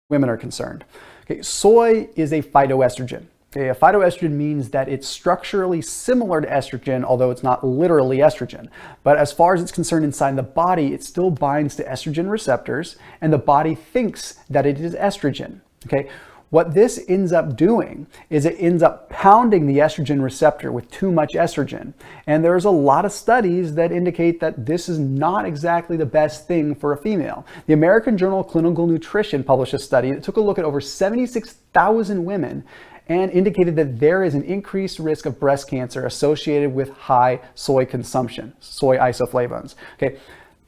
women are concerned. Okay, soy is a phytoestrogen. Okay, a phytoestrogen means that it's structurally similar to estrogen, although it's not literally estrogen. But as far as it's concerned inside the body, it still binds to estrogen receptors, and the body thinks that it is estrogen. Okay, what this ends up doing is it ends up pounding the estrogen receptor with too much estrogen. And there's a lot of studies that indicate that this is not exactly the best thing for a female. The American Journal of Clinical Nutrition published a study that took a look at over 76,000 women and indicated that there is an increased risk of breast cancer associated with high soy consumption, soy isoflavones. Okay.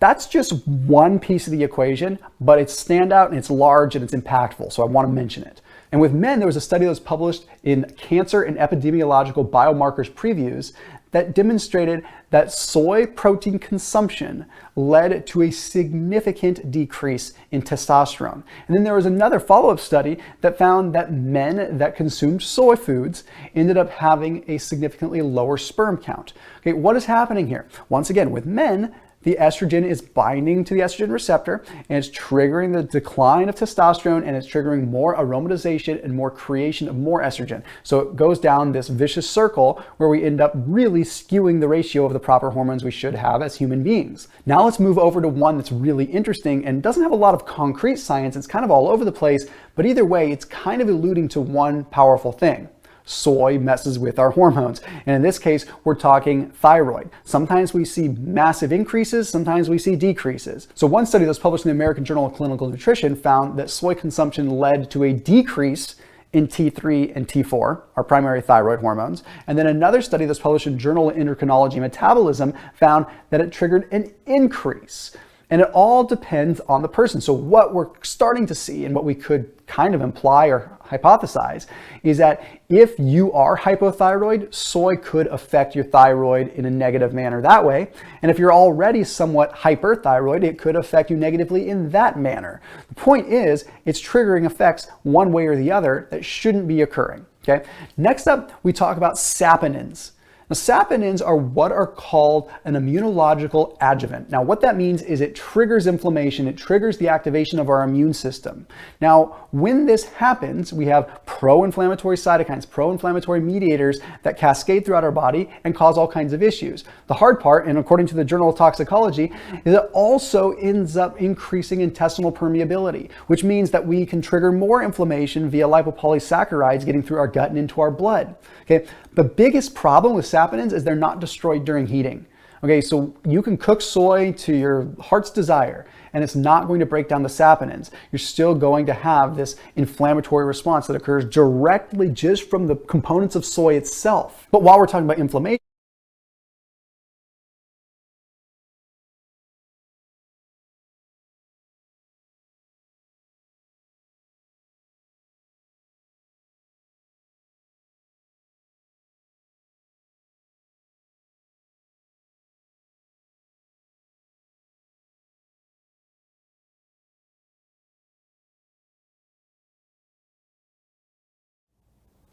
That's just one piece of the equation, but it's standout and it's large and it's impactful, so I want to mention it. And with men, there was a study that was published in Cancer and Epidemiological Biomarkers Previews that demonstrated that soy protein consumption led to a significant decrease in testosterone. And then there was another follow-up study that found that men that consumed soy foods ended up having a significantly lower sperm count. Okay, what is happening here? Once again, with men, the estrogen is binding to the estrogen receptor and it's triggering the decline of testosterone, and it's triggering more aromatization and more creation of more estrogen. So it goes down this vicious circle where we end up really skewing the ratio of the proper hormones we should have as human beings. Now let's move over to one that's really interesting and doesn't have a lot of concrete science. It's kind of all over the place, but either way, it's kind of alluding to one powerful thing. Soy messes with our hormones. And in this case, we're talking thyroid. Sometimes we see massive increases, sometimes we see decreases. So one study that was published in the American Journal of Clinical Nutrition found that soy consumption led to a decrease in T3 and T4, our primary thyroid hormones. And then another study that's published in Journal of Endocrinology and Metabolism found that it triggered an increase. And it all depends on the person. So what we're starting to see, and what we could kind of imply or hypothesize, is that if you are hypothyroid, soy could affect your thyroid in a negative manner that way. And if you're already somewhat hyperthyroid, it could affect you negatively in that manner. The point is, it's triggering effects one way or the other that shouldn't be occurring. Okay. Next up, we talk about saponins. Now, saponins are what are called an immunological adjuvant. Now, what that means is it triggers inflammation, it triggers the activation of our immune system. Now, when this happens, we have pro-inflammatory cytokines, pro-inflammatory mediators that cascade throughout our body and cause all kinds of issues. The hard part, and according to the Journal of Toxicology, is it also ends up increasing intestinal permeability, which means that we can trigger more inflammation via lipopolysaccharides getting through our gut and into our blood. Okay, the biggest problem with saponins is they're not destroyed during heating. Okay, so you can cook soy to your heart's desire and it's not going to break down the saponins. You're still going to have this inflammatory response that occurs directly just from the components of soy itself. But while we're talking about inflammation,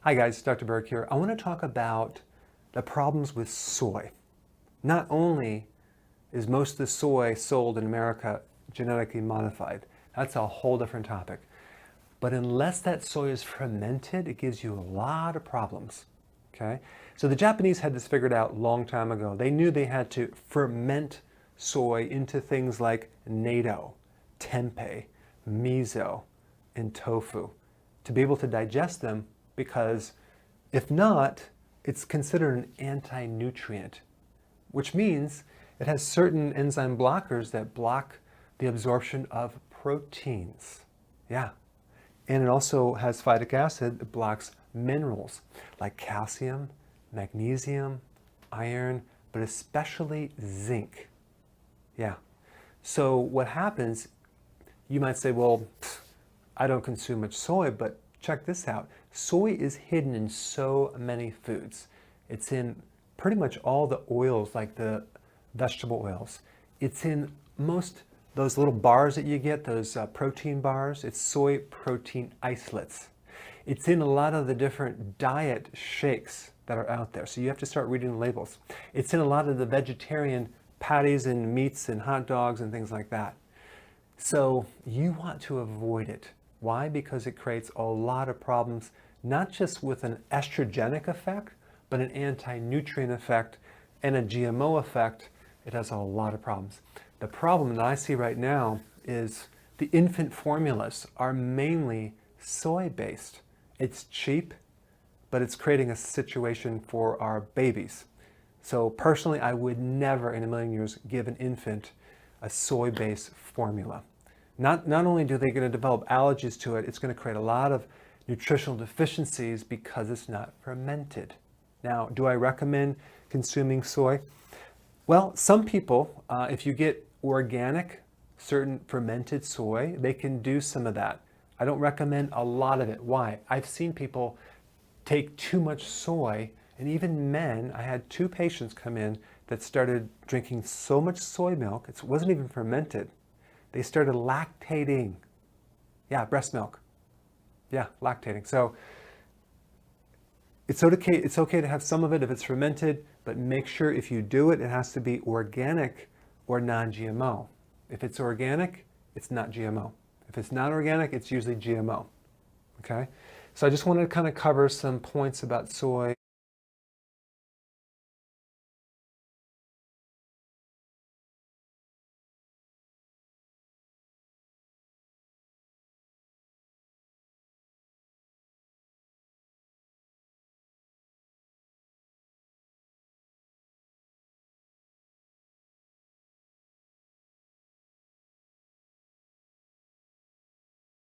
Hi guys, Dr. Berg here. I want to talk about the problems with soy. Not only is most of the soy sold in America genetically modified, that's a whole different topic. But unless that soy is fermented, it gives you a lot of problems. Okay? So the Japanese had this figured out a long time ago. They knew they had to ferment soy into things like natto, tempeh, miso, and tofu to be able to digest them, because if not, it's considered an anti-nutrient, which means it has certain enzyme blockers that block the absorption of proteins. Yeah. And it also has phytic acid that blocks minerals like calcium, magnesium, iron, but especially zinc. Yeah. So what happens, you might say, well, I don't consume much soy, but check this out. Soy is hidden in so many foods. It's in pretty much all the oils, like the vegetable oils. It's in most those little bars that you get, those protein bars. It's soy protein isolates. It's in a lot of the different diet shakes that are out there. So you have to start reading the labels. It's in a lot of the vegetarian patties and meats and hot dogs and things like that. So you want to avoid it. Why? Because it creates a lot of problems, not just with an estrogenic effect, but an anti-nutrient effect and a GMO effect. It has a lot of problems. The problem that I see right now is the infant formulas are mainly soy-based. It's cheap, but it's creating a situation for our babies. So personally, I would never in a million years give an infant a soy-based formula. Not only do they going to develop allergies to it, it's going to create a lot of nutritional deficiencies because it's not fermented. Now, do I recommend consuming soy? Well, some people, if you get organic, certain fermented soy, they can do some of that. I don't recommend a lot of it. Why? I've seen people take too much soy, and even men. I had 2 patients come in that started drinking so much soy milk, it wasn't even fermented. They started lactating. Yeah, breast milk. Yeah, lactating. So it's okay to have some of it if it's fermented, but make sure if you do it, it has to be organic or non-GMO. If it's organic, it's not GMO. If it's not organic, it's usually GMO. Okay? So I just wanted to kind of cover some points about soy.